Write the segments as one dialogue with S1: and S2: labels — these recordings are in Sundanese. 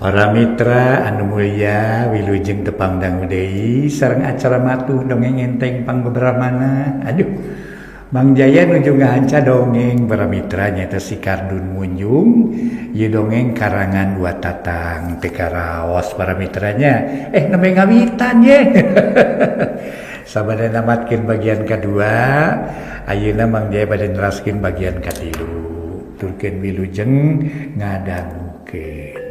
S1: Para mitra anu mulia wilujeng tepangdang deui sareng acara matuh dongeng enteng pang beberamana. Aduh, Mang Jaya nuju ngahanca dongeng para mitra nyata si Kardun Munjung. Ieu dongeng karangan dua tatang teu karaos para mitranya. Nembe ngawitan ye. Sabada namatkeun bagian kedua, ayeuna Mang Jaya bade neraskeun bagian katilu. Turkeun wilujeng ngadangukeun.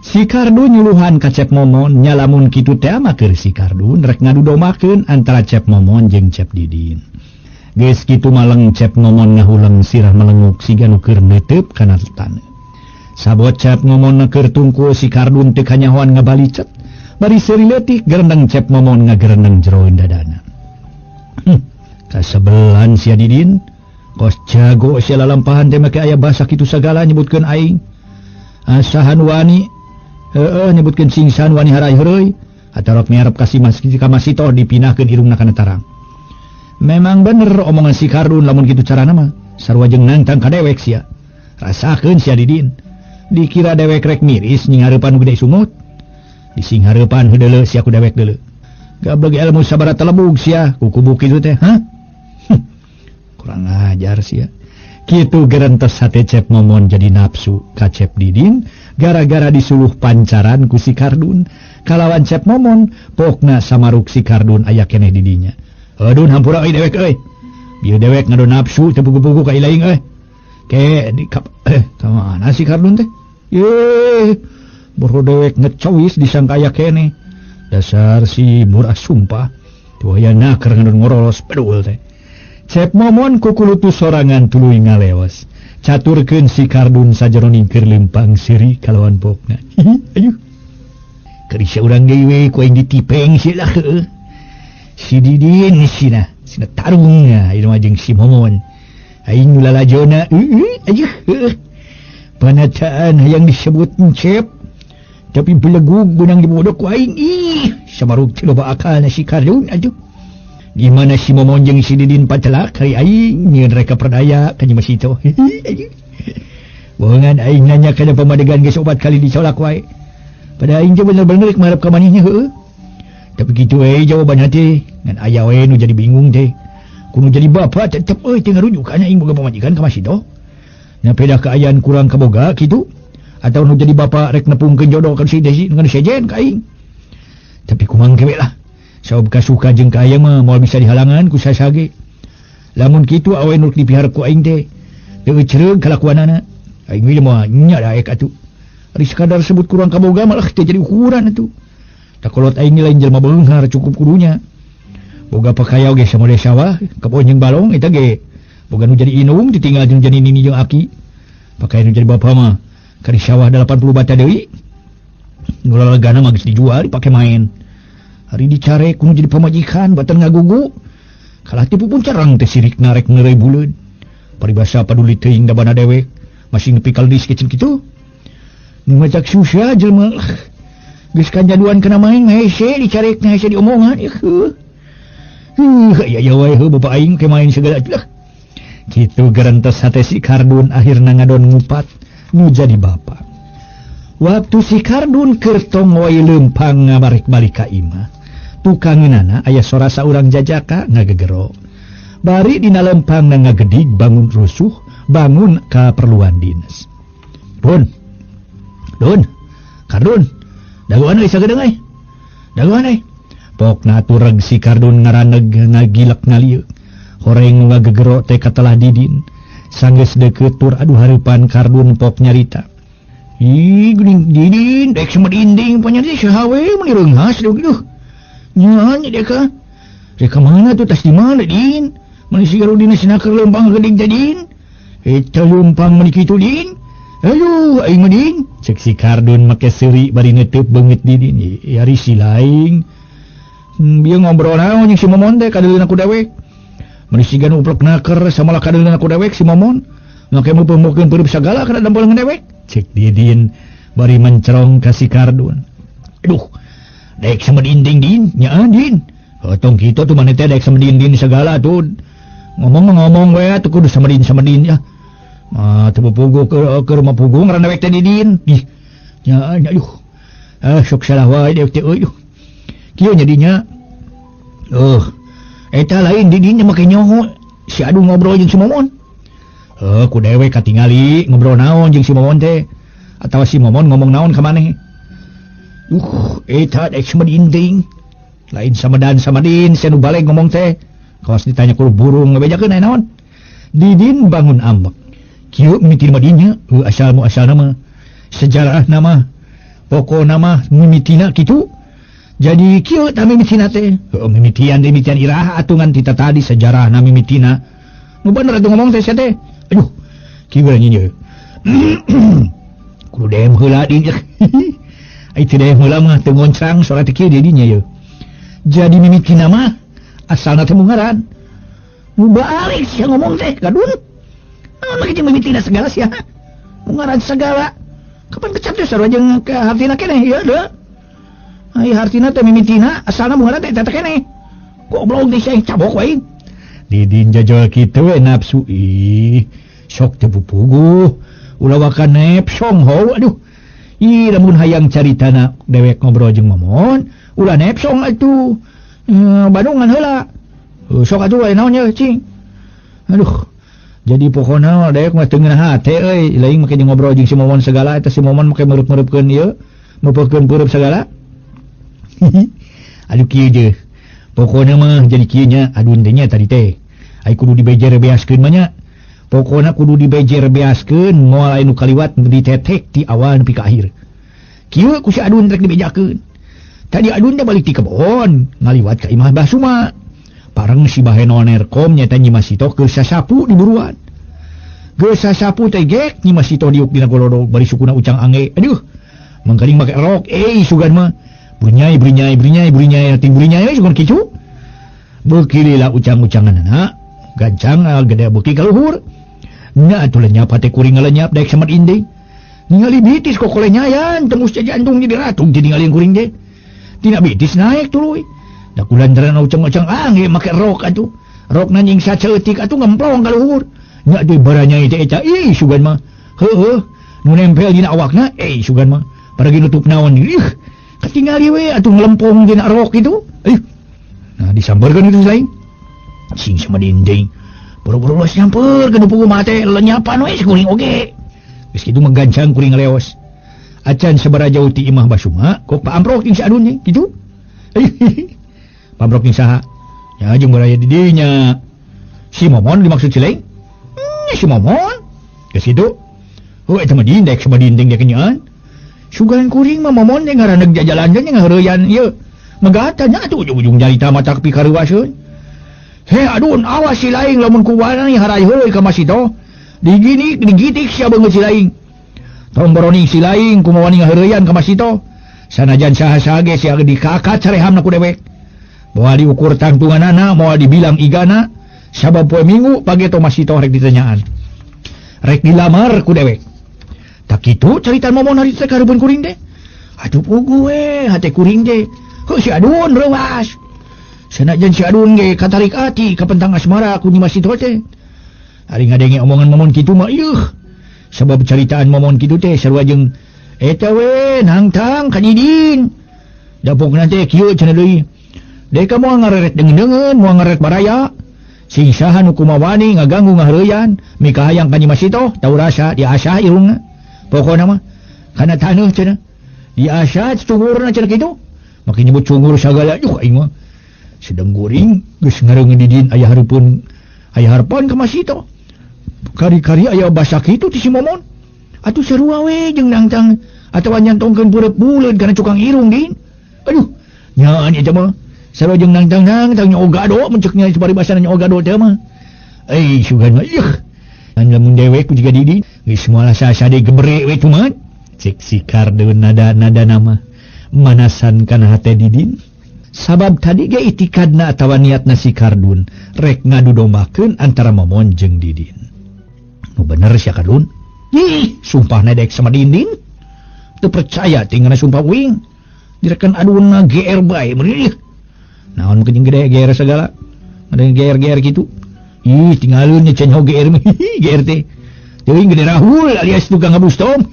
S2: Si Kardun nyuluhan ka Cep Momon nyalamun kitu teh mah keur si Kardun rek ngadudomakeun antara Cep Momon jeung Cep Didin. Geus kitu maleng Cep Momon ngahuleng sirah melenguk siga nu keur neuteup kana taneuh. Sabot Cep Momon keur tungkul si Kardun teu kanyahoan ngabalicet. Bari seuri leutik gerendeng Cep Momon ngagerendeng jeroeun dadana. Kasebelan sia Didin, kos jago sia lalampahan teh make aya basa kitu sagala nyebutkeun aing. Asahan wani nyebutkeun singsan wani harai heureuy atarok miarep ka Masito dipinahkeun irungna kana tarang. Memang bener omongan si Kardun lamun kitu carana mah sarua jeung nantang ka dewek sia. Rasakeun sia Didin. Dikira dewek rek miris nying hareupan gede sumut. Dising hareupan heudeuleu sia ku dewek deuleu. Gablog ilmu sabaraha telebug sia ku kubu kitu teh, kurang ajar sia. Kitu gerentes hate Cep Momon jadi nafsu ka Cep Didin gara-gara disuluh pancaran ku si Kardun. Kalawan Cep Momon pokna samaruk si Kardun aya keneh di dinya. Aduh hampura euy dewek euy. Bieu dewek ngado nafsu teu pugu-pugu ka ilaing euy. Ke di kamana si Kardun teh? Ye, boro dewek ngecowis disangka aya keneh. Dasar si murah sumpah. Tuh aya naker ngado ngorolos pedul teh. Cep Momon kukulutu sorangan tuluy ngaleos. Caturkeun si Kardun sajeroning keur lempang siri kalawan pokna. Ayuh. Kerisa urang deui ku aing ditipeng sia lah heueuh. Si Didin sina tarungna ieu mah jeung si Momon. Aing ulalajona ayuh. Panataan hayang disebut Cep. Tapi belegug benang dibodok ku aing. Samarug teu loba akalna si Kardun aduh. Gimana si Momon jeung si Didin pacelak hari aing nyieun reka perdaya ka Masito. Bohongan aing nanya kana pamadegan geus 4 kali dicolak wae. Pada aing teh bener-bener rek marep ka manehnya heueuh. Tapi kitu we jawabanna teh ngan aya we nu jadi bingung teh. Kudu jadi bapa tetep euy teu ngarujuk kana aing boga pamajikan ka Masito. Nya peda kaayaan kurang kaboga kitu atau nu jadi bapa rek nepungkeun jodoh ka si Desi dengan sejen ka aing. Tapi kumang kewe lah. Sabab kasuka jeung ka aya mah moal bisa dihalangan ku sasage. Lamun kitu awe nu dipiharep ku aing teh teu cereug kalakuanana. Aing we mah nya daek atuh. Ari sekadar sebut kurang kaboga malah teu jadi ukuran atuh. Takolot aing lain jelema beunghar cukup kudunya. Boga pakaya oge samode sawah kapoe jeung balong eta ge boga nu jadi inung ditinggal jeung jadi nini jeung aki. Pakaya nu jadi bapa mah ka di sawah 80 bata deui. Nu lalegana mah geus dijual dipake main. Hari dicare kudu jadi pamajikan batan ngagugu. Kalah tipu pun carang teh sirik narek ngeureuy buleud. Paribasa paduli teuing da bana dewek masih nepikal dis kecil kitu. Nu ngajak susah jelema. Geus kanjaduan kana main hese dicarekna hese diomongan ieu. Ya wae heuh bapa aing ke main segala lah. Kitu gerentes hate si Kardun akhirna ngadon ngupat nu jadi bapa. Waktu si Kardun keur tong wae leumpang ngabarek balik ka imah. Tukangeunana aya sora saurang jajaka ngagegero. Bari dina lempangna ngagedig bangun rusuh, bangun ka perluan dinas. Dun, Kardun, daguan euy sagedeung euy. Daguan euy. Pokna tureg si Kardun ngaraneg ngagilek ngalieu. Horeng ngagegero teh katelah Didin. Sanggeus deukeut tur aduh hareupan Kardun pok nyarita. Geuning Didin dek semut inding panyari saha we mun reunghas deuk kitu. Nya deka. Reka mana tuh tas di mana Din? Mun si Garudina sinaker leumpang geuning teh Din. Eta leumpang mun kitu Din. Ayo aing mah Din. Cek si Kardun make seuri bari neuteup beungeut Didin. Ari si laing. Bieu ngobrol naon jeung si Momon teh kadeulina ku dewek. Mun si Ganu uplek naker samalah kadeulina ku dewek si Momon. Make meupeung-peukeun peureup sagala kana dampol ngedewek. Cek Didin bari mencerong ka si Kardun. Aduh, dek sama dinding Din, nya Din. Tong kita tuh maneh teh dek sama dinding segala tuh. Ngomong we atuh kudu sama din ya. Teu pugu ke rumah pugu ngaran dewek teh Didin. Ih, nya aduh. Sok salah wae deh teh euy. Kieu jadinya eta lain didinya make nyoho si Adun ngobrol jeung si Momon. Ku dewe katingali ngobrol naon jeung si Momon teh atawa si Momon ngomong naon ka maneh. Eta dek semedinding. Lain samadin saya nu balik ngomong teh. Kaos ditanya ku burung ngabejakeun aya naon. Didin bangun ambek. Kieu mimiti madinya asal nama sejarah nama pokok nama mimitina kitu. Jadi kieu ta mimitina teh. Mimitian iraha atungan tita tadi sejarah na mimitina. Nu bener atuh ngomong teh sia teh. Aduh. Kieu nya. Kudu dem heula di. Ai teh dem heula mah teu ngoncang soal teh kieu dinya ye. Jadi mimitina mah asalna teh mungaran. Nu balik sia ngomong teh gadun. Make jeung mimitina segala sia. Mungaran segala. Kapan kecap teh sarua jeung ke hartina keneh ieu deuh. Ai hartina teh mimitina asalna mungaran teh eta keneh. Goblok teh sia cabok wae. Didin jajal kitu we nafsu ih. Sok teu pupuguh. Ulah wakan nepsong ho. Aduh. Ih lamun hayang caritana dewek ngobrol jeung Momon, ulah nepsong atuh. Badungan heula. Sok atuh wae naon nya cing. Aduh. Jadi pokona dewek mah teu ngeunaha hate euy, lain make ngobrol jeung si Momon segala eta si Momon make meureub-meureupkeun ieu, meupeurkeun peureub segala. Aduh kieu je. Pokona mah jadi kieu nya Adun teh nya tadi teh. Ai kudu dibejer beaskeun mah nya. Pokona kudu dibejer beaskeun moal anu kaliwat ditetek ti awal nepi ka akhir. Kieu ku si Adun rek dibejakeun. Tadi Adun teh balik ti kebon, ngaliwat ka imah Basuma. Parang si Baheno nerkom nyata Nyi Masito keur sasapu di buruan. Geus sasapu teh gek Nyi Masito diuk dina golodog bari sukuna ucang angge. Aduh. Mangkaling make rok sugan mah. Brunyai ting brunyai sugan kicu. Beuki lila ucang-ucanganna. Gancang gede beuki ka luhur. Nya atuh lenyap hate kuring ngalenyap daek samat inding. Ningali bitis kok kolenyayan tembus jantung jadi ratung jadi ngalieun kuring teh. Tina bitis naik tuluy. Da kulantaran ucang-ucang angge make rok atuh. Rok nanjing saceutik atuh ngemplong ka luhur. Nya deui baranyai teh eta sugan mah. Heueuh nu nempel dina awakna sugan mah. Paragi nutup naon ih. Katingali we atuh ngelempong dina rok itu. Nah disambarkeun itu lain. Sing sama dinding. Boro-boro los nyamperkeun puguh mah teh lenyapan we kuring oge. Geus kitu mah gancang kuring ngaleos. Acan sabaraha jauh ti imah Basuma, kok paamprok jeung si Adun nya kitu. Paamprok jeung saha? Ya jeung baraya di dinya. Si Momon dimaksud si lain? Si Momon. Geus kitu. Eta mah dindek sama dinding dia kenyaan. Sugan kuring mah Momon teh ngaraneg jajalan teh ngaheureuyan ieu. Megatan nya atuh ujung-ujung jarita mata pikareuaseun. He Adun awas si laing lamun kuwana harai heueuy ka Masito. Digitik sia beungeut si laing. Tong boroning si laing kumaha ngaheureuyan ka Masito. Sanajan saha-saha ge sia dikakat sarehamna ku dewek. Moal diukur tangtunganana, moal dibilang igana, sabab poe Minggu pageto Masito rek ditanyaan. Rek dilamar ku dewek. Tak kitu caritan Momon hari teh kareupeun kuring teh. Atuh puguh we hate kuring teh. Heuh si Adun reuwas. Sanajan si Adun ge katarik ati ka pentang asmara ku Nyi Masito teh. Ari ngadenge omongan Momon kitu mah ieuh. Sabab caritaan Momon kitu teh sarua jeung eta we nangtang ka Didin. Dapokna teh kieu cenah deui. Deka moal ngareret deungeun moal ngareret baraya. Sing saha nu kumawani ngaganggu ngaheureuyan mika hayang ka Nyi Masito tau rasa diasah irungna. Pokona mah kana taneuh cenah. Diasah cungurna cenah kitu. Make nyebut cungur sagala aing mah. Sedang guring geus ngareungeun Didin aya hareupeun aya harapan ka Masito. Kari-kari aya basa kitu ti si Momon. Atuh sarua we jeung nangtang atawa nyantongkeun peureub buleud kana cukang irung din. Aduh, nyaan eta mah. Sarua jeung nangtang nya ogado mencek nya sabari basana nya ogado teh mah. Sugan mah ieuh. Lamun dewek ku jiga Didin geus moal sade gebre we cuman. Cek si Kardun nada nama manasan kana hate Didin. Sabab tadi ge itikadna atawa niatna si Kardun rek ngadu dombakeun antara Momon jeung Didin. Nu bener sia Kardun. Sumpahna dek sama Didin. Teu percaya tinggalna sumpah uing. Direkan Adun GR bae meureun. Naon mungkin gede GR segala. Ada GR gitu. Tinggalun nya cenah GR mah. GR teh. Teuing gede Rahul alias tukang ngabustom.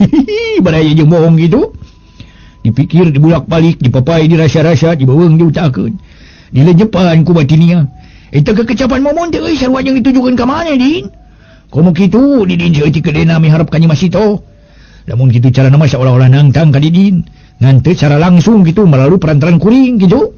S2: Badaya jeung bohong gitu. dipikir dibulak-balik dipapai dirasa-rasa dibawang diutakeun dilejepan ku batinia eta kekecapan momon teh euy sarua yang ditujukeun ka mana din komo kitu didin seutik kedena miharep ka Nyi Masito lamun kitu carana mah seolah-olah nangtang ka didin ngan teu cara langsung gitu melalui perantaran kuring gitu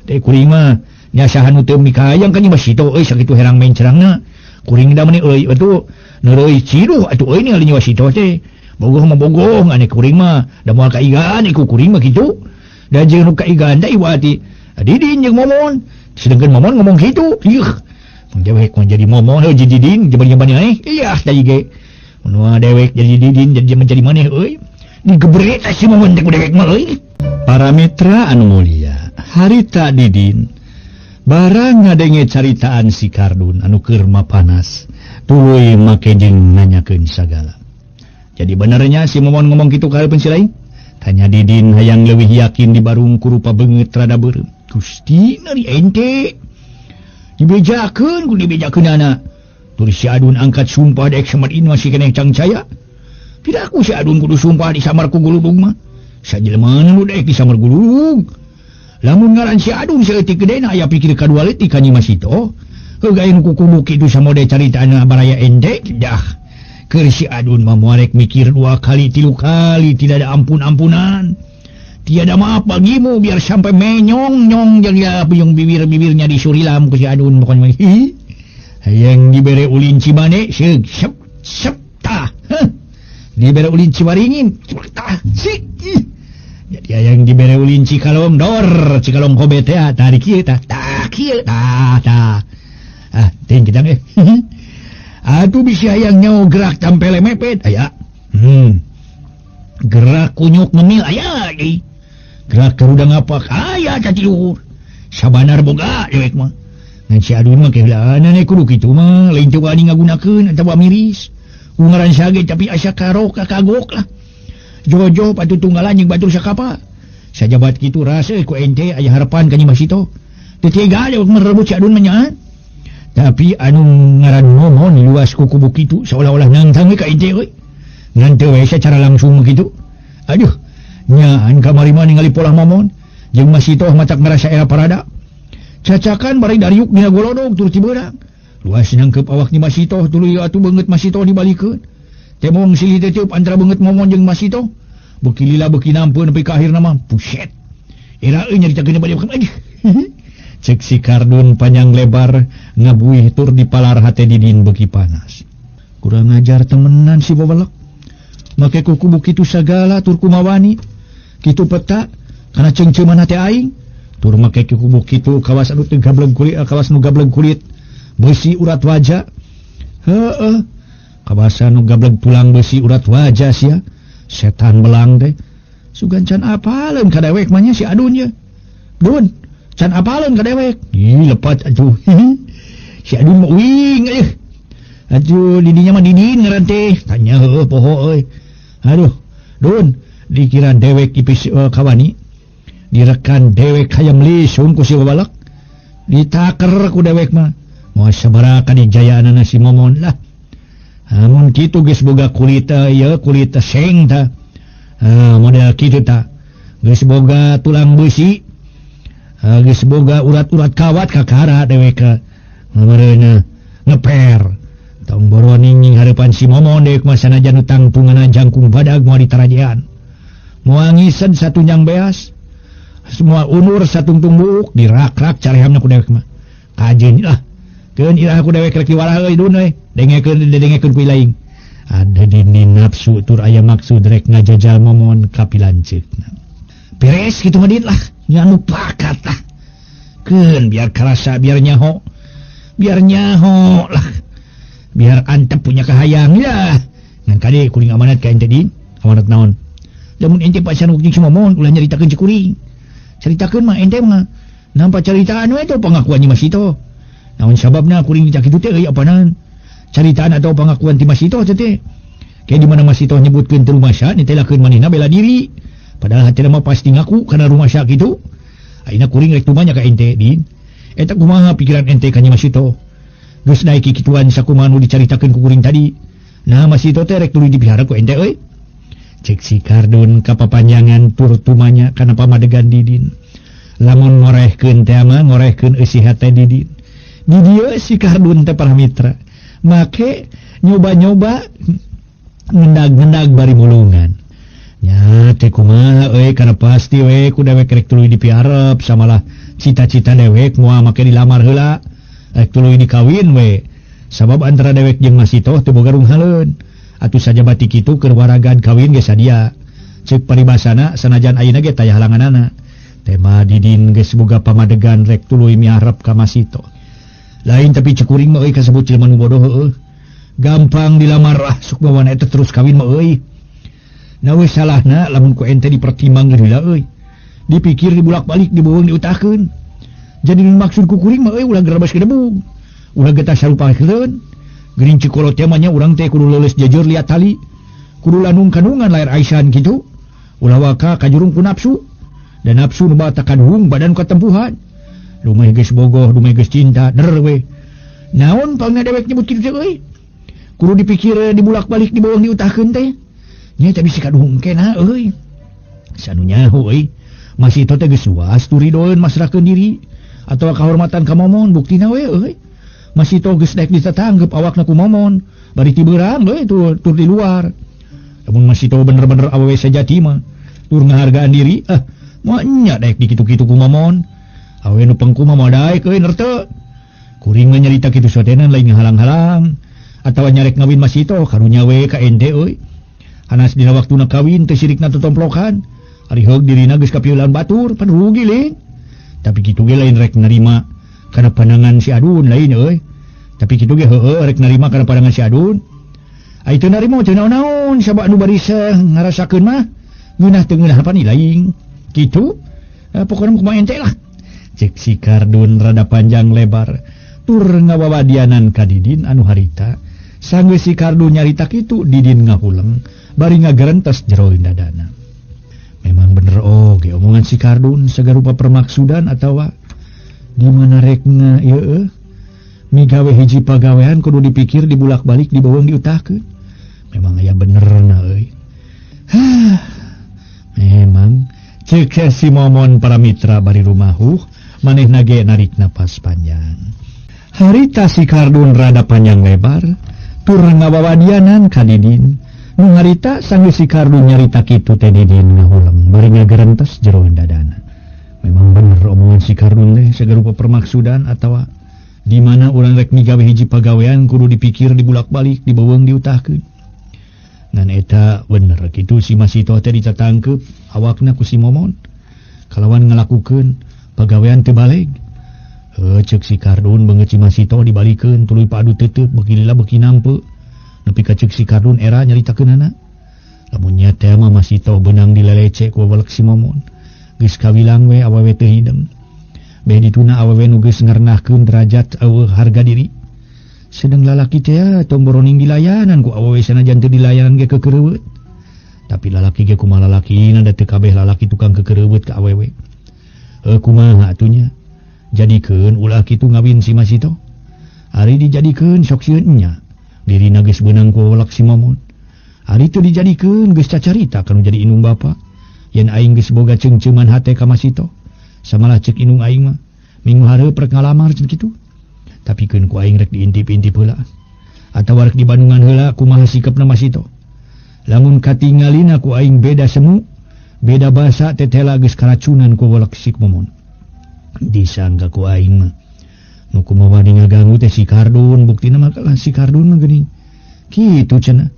S2: teh kuring mah nyasahan nu teu mikayang ka Nyi Masito euy sakitu herang main cerangna kuring da meni euy atuh neureuy ciruh atuh euy ningali Nyi Masito teh bogoh mah bogoh ane kuring mah da moal kaigaan iku kuring mah kitu da jeung nu kaigaan da iwati didin jeung momon sedengkeun momon ngomong kitu ieuh mun dewek mah jadi momon heuh jadi didin jeban-jeban iya tadi ge mun dewek jadi didin jadi menjadi maneh euy digebret si momon teh ku dewek mah euy para mitra anu mulia harita didin barang ngadenge caritaan si Kardun anu keur mapanas tuluy make jeung nanyakeun sagala. Jadi benernya si momon ngomong gitu ka hareupeun si lain? Tanya didin hayang leuwih yakin di barung ku rupa beungeut rada beureum. Gusti nari ente. Dibejakeun ku dibejakeunana. Tur si Adun angkat sumpah dek samadin masih keneh cangcaya. Tidak aku si Adun kudu sumpah di samar ku guludung mah. Sajelema nu dek di samar guludung. Lamun ngaran si Adun saeutik gedena aya pikir kadua leutik ka Nyi Masito. Heugaeun ku kudu kitu samode caritaana baraya ente dah. Keur si Adun mah muarek mikir 2 kali 3 kali tidak ada ampun-ampunan. Tiada maaf bagimu biar sampai menyong-nyong jaga puyung bibir-bibirnya disurilam ku si Adun pokoknya. Hayang dibere ulin cimane seug sep tah. Dibere ulin ciwaringin tah sik. Jadi hayang dibere ulin cikalong dor cikalong hobet teh tarik kieu tah kieu tah. Ah ting kita Aduh bisa hayang nyau gerak tampele mepet aya. Gerak kunyuk ngemil aya ge. Gerak kerudang apa aya ka tiluhur. Sabanar boga dewek mah. Ngan si Adun mah keulaanan kudu kitu mah lain teu wani ngagunakeun atawa miris. Ungaran sage tapi asa karo kakagok lah. Jojo patutunggalan jeung batur sakapa. Sajabat kitu rasa ku ente aya harapan ka Nyi Masito. Teu tega dewek merebut si Adun mah nya. Tapi anu ngaran momon luas kuku bukitu seolah-olah nantang ka ente euy. Ngan teu we secara langsung begitu. Aduh, nyaan kamari mah ningali pola momon jeung Masito matak merasa era parada. Cacakan bari dariuk dina golodog tur ti beurang. Luas nangkep awak Nyi Masito tuluy atuh beungeut Masito dibalikeun. Teh mong silih teh tiup antara beungeut momon jeung Masito. Beuki lila beuki nampeun nepi ka akhirna mah puset. Era euy nyaritakeun bade aduh. Cek si Kardun panjang lebar ngabuih tur dipalar hate didin beuki panas. Kurang ajar temenan si bobalek. Make kuku kitu sagala tur kumawani. Kitu peta kana cengceuman hate aing. Tur make kuku kitu kawas anu teu gableng kulit kawas nu gableng kulit beusi urat wajah. Heueuh. Kawas anu gableng tulang beusi urat wajah sia. Setan belang teh. Sugan can apaleun ka dewek mah nya si Adun ye. Dun can apaleun ka dewek. Ih lepat atuh. Si Adun mah uing euy. Atuh didinya mah didin ngaran teh. Tanya heueuh poho euy. Aduh, Dun dikira dewek ipis kawani. Direkan dewek hayam lisung ku si babalak. Ditaker ku dewek mah. Moal sabaraha kadijayaanna si momon lah. Amun kitu geus boga kulit ieu kulit seng tah. Model kitu tah. Geus boga tulang beusi. Geus boga urat-urat kawat kakara dewek ngamereuna ngeper. Tong boron ninging hareupan si momon dewek mah sanajan utang tungana jangkung badag moal ditarajean. Moal ngised satunjang beas. Semua unur satungtung buuk dirak-rak carehamna ku dewek mah. Kajeun lah. Keun irah ku dewek rek diwalah euy Dun euy. Dengekeun ku ilaing. Ada dini nafsu tur aya maksud rek ngajajal momon kapilanceukna. Beres kitu mah dit lah. Nya anu pakat lah. Keun biar karasa biar nyaho. Biar nyaho lah. Biar antep punya kahayang ya. Ngan kade kuring amanat ka ente din. Amanat naon? Lamun ente pacan jeung si momon ulah nyaritakeun ci kuring. Caritakeun mah ente mah nampa caritaan we teh pangakuan Nyi Masito. Naon sababna kuring dicak kitu teh euy apanan? Caritaan atau pangakuan ti Masito teh. Kayak di mana Masito nyebutkeun teu rumasya nitelakeun manehna bela diri. Padahal hatena mah pasti ngaku kana rumasya kitu. Ayeuna kuring rek tumanya ka ente din. Eta kumaha pikiran ente ka Nyi Masito? Geus daek kikituan sakumaha nu dicaritakeun ku kuring tadi. Nah Masito teh rek tuluy dipihara ku ente euy. Cek si Kardun kapapanjangan tur tumanya kana pamadegan Didin. Lamun ngorehkeun teh mah ngorehkeun eusi hate Didin. Di dieu si Kardun teh para mitra make nyoba-nyoba ngendag-ngendag bari mulungan. Nya teh kumaha kana pasti we ku dewek rek tuluy dipiarep samalah cita-cita dewek moal make dilamar heula rek tuluy dikawin we. Sabab antara dewek jeung Masito teu boga runghareun. Atuh saja batik kitu keur waragan kawin ge sadia. Ceuk paribasana sanajan ayeuna ge taya halanganana. Tema Didin geus boga pamadegan rek tuluy miharep ka Masito. Lain tapi cekuring mah euy kasebut jelema nu bodoh heueuh. Gampang dilamar sok bawana eta terus kawin mah euy. Na we salahna lamun ku ente dipertimbangkeun heula euy. Dipikir dibulak-balik dibeuweung diutahkeun. Jadi maksud ku kuring mah euy ulah gerebes ke debung. Ulah getah sarupakeun. Geuning cikolot teh mah nya urang teh kudu leuleus jejeur liat tali. Kudu lanung-kanungan lair aisan kitu. Ulah waka kajurung ku nafsu. Dan nafsu nu batak kaduhung badan katempuhan. Lumeh geus bogoh, lumeh geus cinta, der we. Naon pangna dewek nyebut kitu teh euy? Kudu dipikir dibulak-balik dibeuweung diutahkeun teh. Nya teh bisi kaduhung kenah euy. Sanunya euy, Masito teh geus suas turidoeun masrahkeun diri atawa kahormatan ka momon buktina we euy. Masito geus daek ditatangkep awakna ku momon, bari ti beurang euy tur di luar. Lamun Masito bener-bener awewe sajati mah, tur ngahargaan diri, moal nya daek dikitu-kitu ku momon. Awewe nu pengku mah moal daek euy nerte. Kuring mah nyarita kitu sotenan lain ngahalang-halang atawa nyarek ngawin Masito karunya we ka ente euy. Hanas dina waktuna kawin teh sirikna totomplokan. Ari heug dirina geus kapieulan batur, pan rugi leuh. Tapi kitu ge lain rek narima kana pandangan si Adun lain euy. Tapi kitu ge heueuh rek narima kana pandangan si Adun. Ai teu narima teu naon-naon sabab anu bari ngarasakeun mah ngeunah teu ngeunah apa lain. Kitu. Pokona kumaha ente lah. Cek si Kardun rada panjang lebar tur ngawawadianan ka Didin anu harita. Sanggeus si Kardun nyarita kitu Didin ngahuleng bari ngagerentos jero dadana. Memang bener oge omongan si Kardun sagarupa permaksudan atawa di mana rekna ieu migawe hiji pagawean kudu dipikir dibulak-balik dibeuweung diutahkeun. Memang aya benerna euy. Memang cek si momon para mitra bari rumahuh manehna ge narik napas panjang. Harita si Kardun rada panjang lebar tur ngawawadianan ka Didin. Nu harita sanggeus si Kardun nyarita kitu teh Didin ngahuleng bari ngagerentos jero dadana. Memang bener omongan si Kardun teh sagarupa permaksudan atawa di mana urang rek migawe hiji pagawean kudu dipikir dibulak-balik dibeuweung diutahkeun. Ngan eta bener kitu si Masito teh ditatangkep awakna ku si momon kalawan ngalakukeun pagawean teu baleg. Cek si Kardun beungeut si Masito dibalikeun tuluy padu teuteuk beuki lila beuki nampeu. Nepi ka cek si Kardun era nyaritakeunana. Lamun nya teh mah Masito beunang dilelece ku welek si momon. Geus kawilang we awewe teu hideng. Beh dituna awewe nu geus ngernahkeun derajat eueuh harga diri. Sedeng lalaki teh tong boroning dilayanan ku awewe sanajan teu dilayanan ge kekereuweut. Tapi lalaki ge kumaha lalakina da teu kabeh lalaki tukang kekereuweut ka awewe. Kumaha atunya? Jadikeun ulah kitu ngawin si Masito. Ari dijadikeun sok sieun nya. Dirina geus beunang ku welek si momon. Ari teu dijadikeun geus cacarita kanu jadi inung bapa. Yen aing geus boga ceungceuman hate ka Masito. Samalah cek inung aing mah minggu hareup rek ngalamar cen kitu. Tapi keun ku aing rek diintip-intip heula. Atawa rek di Bandungan heula kumaha sikepna Masito. Lamun katingalina ku aing beda semu, beda basa tetela geus karacunan ku welek si momon. Disangka ku aing mah nu kumaha ngaganggu teh si Kardun, buktina mah kalah si Kardun mah geuning. Kitu cenah.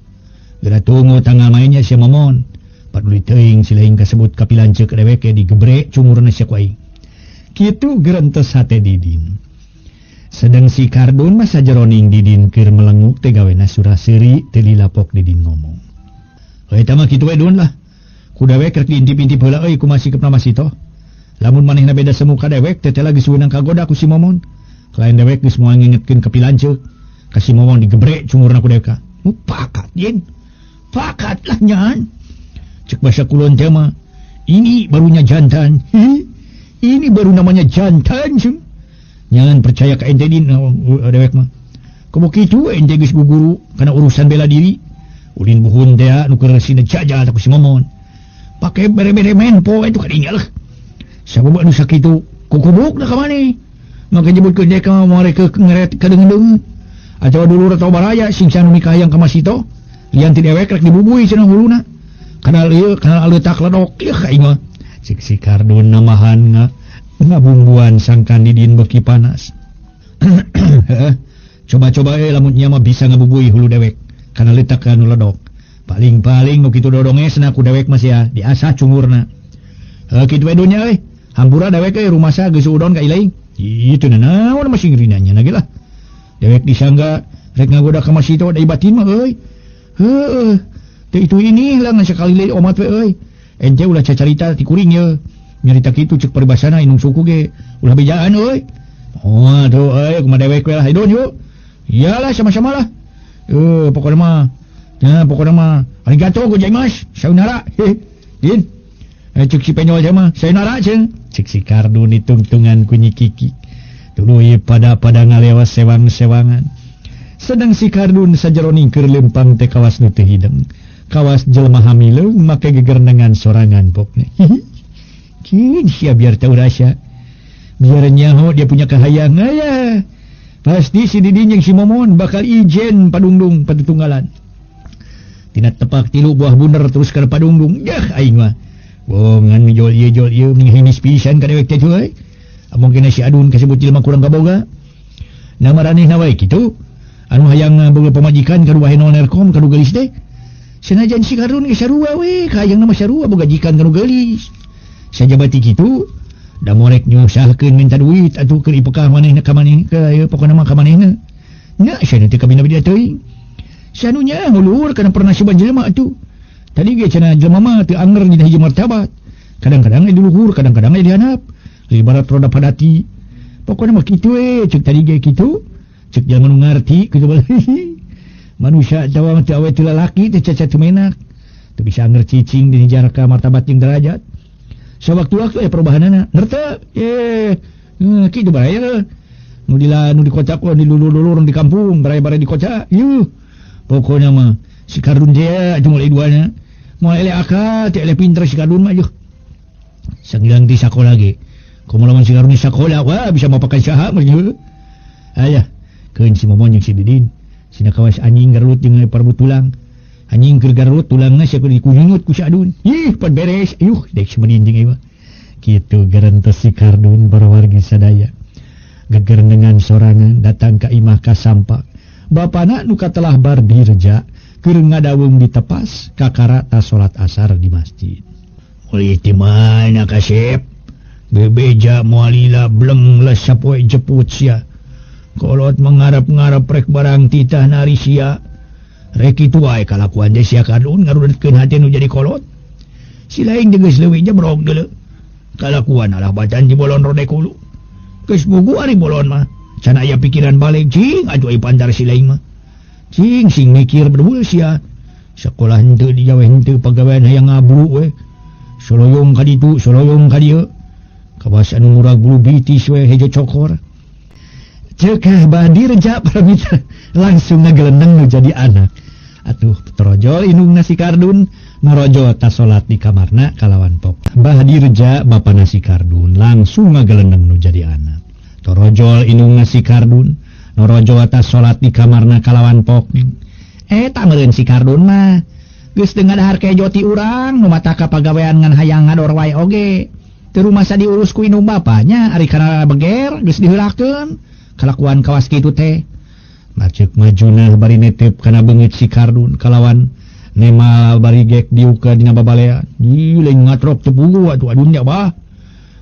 S2: Geura tunggu tanggal mainnya si momon. Paduli teuing silaing kasebut kapilanceuk dewek ge digebrek cumurna si ku aing. Kitu gerentos hate Didin. Sedang si Kardun mah sajeroning Didin keur melenguk teh gawena surah seuri teu dilapok Didin ngomong. Eta mah kitu we Dun lah. Ku dewek rek diintip-intip heula euy kumaha sikepna Masito. Lamun manehna beda semu ka dewek teh lagi suweunang kagoda ku si momon. Lain dewek geus moal ngingetkeun ka pilanceuk ka si momon digebrek cumurna ku dewek. Pakat yen. Pakat lah nyan. Cek bahasa kulon teh mah ini barunya jantan. Ini baru namanya jantan. Jangan percaya ka ente din dewek mah. Komo kitu ente geus guguru kana urusan bela diri. ulin buhun dia nuker sina jajal aku si momon pakai bere-bere menpo itu kadinya lah sabab anu sakitu kukubuk dah ka mani maka nyebutkeun dia ka mereka ngeret kadeung atau dulu atau baraya singsan nikah yang ka masito lian ti dewek rek dibubui cenah huluna kana ieu kana leutak ledok ieu ka imah cik si Kardun namahan ngabumbuan sang kandidin beki panas coba-coba lamun nya mah bisa ngabubui hulu dewek kana letak anu ledok paling-paling nu kitu dodonge cenah ku dewek mah sia diasah cungurna kitu we dunya hampura dewek rumah sa geus udon ka ilaing itu naon masih ngrinanya na lah dewek disangga rek ngagoda ka masito da batin mah euy heuh teu itu ini lah sekali le omat we euy ente ulah cacarita ti kuring ye nyarita kitu ceuk paribasana inung suku ge ulah bejaan euy oh tuh euy kumaha dewek we lah hidon yuk iyalah sama-sama lah pokoknya mah ya pokoknya mah arigato gozaimasu sayonara din cek si penyol sama sayonara cek si Kardun ditungtungan ku Nyi Kiki tuluy pada ngalewas sewang-sewangan sedang si Kardun sajeroning keur lempang teh kawas nu teu hideng kawas jelema hamileung make gegerdengan sorangan pokna kin sia biar tahu rasa biar nyaho dia punya kahayangan ya pasti si Didin yang si Momon bakal ijen padungdung patutunggalan tina tepak tilu buah bunder terus ka padungdung yah aing mah bongan jol ieu minghinis pisan ka dewek teh euy among kena si Adun kasebut jelema kurang kaboga na maranehna wae kitu anu hayang boga pamajikan ka ruahe Nerkom ka gelis teh senajan si Kardun ge sarua we ka hayang nama sarua boga jikan ka gelis sajabati kitu da morek nyusahkeun minta duit atuh keur ipekah manehna ka maneh ka pokona mah ka manehna nya sia teh kabina dia teuing sanunya ngulur kana pernah si jelema atuh tadi ge cenah jelema mah teu anger dina hiji martabat kadang-kadang di luhur kadang-kadang di handap ibarat roda padati pokona mah kitu we ceuk tadi ge kitu ceuk jelema nu ngarti kitu manusia tawang teu awe teu lalaki teu cacat teu menak teu bisa anger cicing di jarak ka martabat jeung derajat sewaktu-waktu perubahanana nerteu kitu bae nu di kota ko di lulur-lulur di kampung bare-bare di kota yuh pokoknya mah si Kardun dia cuma duanya mau ele akal teh ele pinter si Kardun mah yuh sangilang di sakola ge komo lamun si Kardun di sakola wah bisa mapakan saha mah yuh aya keun si Momon jeung si Didin sina kawas anjing garut jeung parbu tulang anjing keur garut tulangna sia keur dikunyut ku si Adun ih pan beres yuh dek semeninding ieu kitu gerentos si Kardun barawargi sadaya geger dengan sorangan datang ka imah kasampak bapana nu katelah bar dirja keur ngadaweung di tepas kakara ta salat asar di masjid uli ti mana kasep bebeja moalila bleng les sapoe jeput sia kolot mengarap-ngarap rek barang titah nari sia rek itu wae kalakuan dia sia Kardun ngarudetkeun hati nu jadi kolot si lain jeung geus leuwih jebrog deuleu kalakuan alah badan dibolon rode kulu geus bugu ari bolon mah can aya pikiran balik cing atuh ai pantar si lain mah cing sing mikir berbul sia sekolah henteu di jawe henteu pagawean hayang ngablu we soloyong ka ditu soloyong ka dieu kawas anu murag bulu bitis we hejo cokor cekah badirja paramita langsung ngagelendeng nu jadi anak atuh trojol indungna si Kardun norojo ta salat di kamarna kalawan pop badirja bapana si Kardun langsung ngagelendeng nu jadi anak torojol indungna si Kardun norojo ta salat di kamarna kalawan pop tak meureun si Kardun mah geus teu ngadahar ke joti urang nu mata ka pagawean ngan hayang ngador wae oge teu rumasa diurus ku indung bapanya ari kana beger geus diheulakeun kalakuan kawas kitu teh macek majuna bari netep kana beungit si Kardun kalawan nemal bari gek diuka dina babalean lain ngatrok teu pugu atuh adunya bah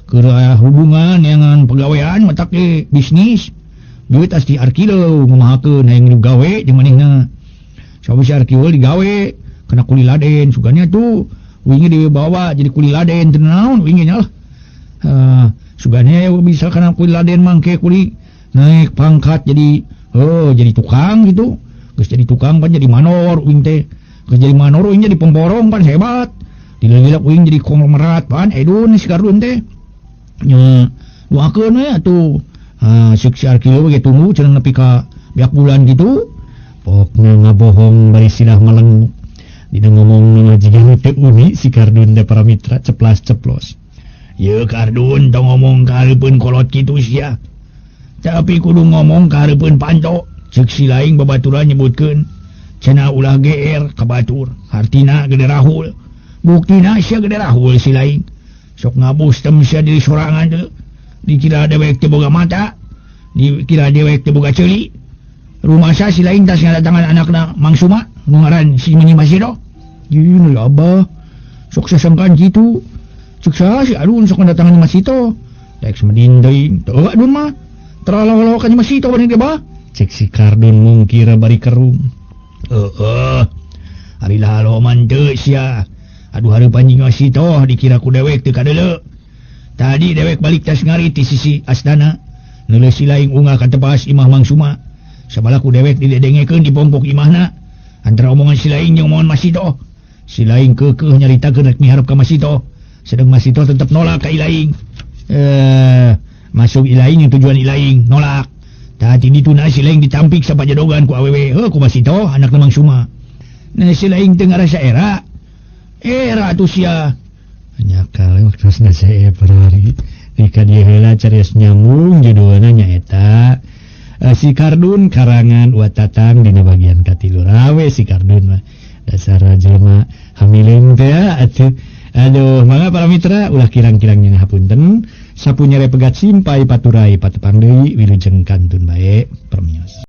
S2: keur hubungan dengan pagawean matak ge bisnis duit asti arkilo ngumahakeun hayang nu gawe jeung manehna sabu si arkilo digawe kana kuli laden suganya tuh wingi dibawa jadi kuli laden teu naon wingi nya lah suganya bisa kana kuli laden mangke kuli naik pangkat jadi jadi tukang gitu geus jadi tukang pan jadi manor uing teh geus jadi manor uing jadi pemborong pan hebat dililak uing jadi konglomerat pan edun si Kardun teh nya doakeun we atuh si arkilo ge tunggu cenah nepi ka biak bulan gitu pokna ngabohong bari sidah meleng dina ngomong nama jiga teu uni si Kardun da para mitra ceplas-ceplos. Ye Kardun tong ngomong ka hareupeun kolot kitu sia. Tapi kudu ngomong ka hareupeun panto. Ceuk si laing babaturan nyebutkeun cenah ulah GR ka batur. Hartina gede rahul. Buktina sia gede rahul si laing. Sok ngabustem sia diri sorangan teu. Dikira dewek teu boga mata. Dikira dewek teu boga ceuli. Rumah sa si laing tas ngadatangan anakna Mang Suma nu ngaran si Meni Masido. Ieu ya abah. Sok sasangkaan kitu. Ceuk saha si Adun sok ngadatangan Masito. Daek semedin deui. Teu Adun mah. Terlalu-lawakan Masito bani dia bah. Cek si Kardun mungkira bari kerung. Ari lahaloman teu sia. Aduh hareup anjing Masito dikira ku dewek teu kadeuleu. Tadi dewek balik tas ngari ti sisi astana. Neuleus si laing ungah ka tepas imah Mang Suma. Sabala ku dewek didedengekeun di pompok imahna. Antara omongan si laing jeung omongan Masito. Si laing keukeuh nyaritakeun rek miharep ka Masito. Sedang Masito tetep nolak ka ilaing. Masuk ilaing yang tujuan ilaing nolak. Tadi dituna si laing ditampik sa pajadogan ku awewe. Ku Masito anak Mang Suma. Nah si laing teu ngarasa era atuh sia. Nya kale waktu saya perari. Dika dia heula carios nyambung judulna nyaeta si Kardun karangan Watatang dina bagian katilu rawe si Kardun mah dasar jelema hamilin teh atuh. Aduh mangga para mitra ulah kirang-kirangnya ngahapunten sapunya repegat simpai paturai patepang deui wilujeng kantun bae permios.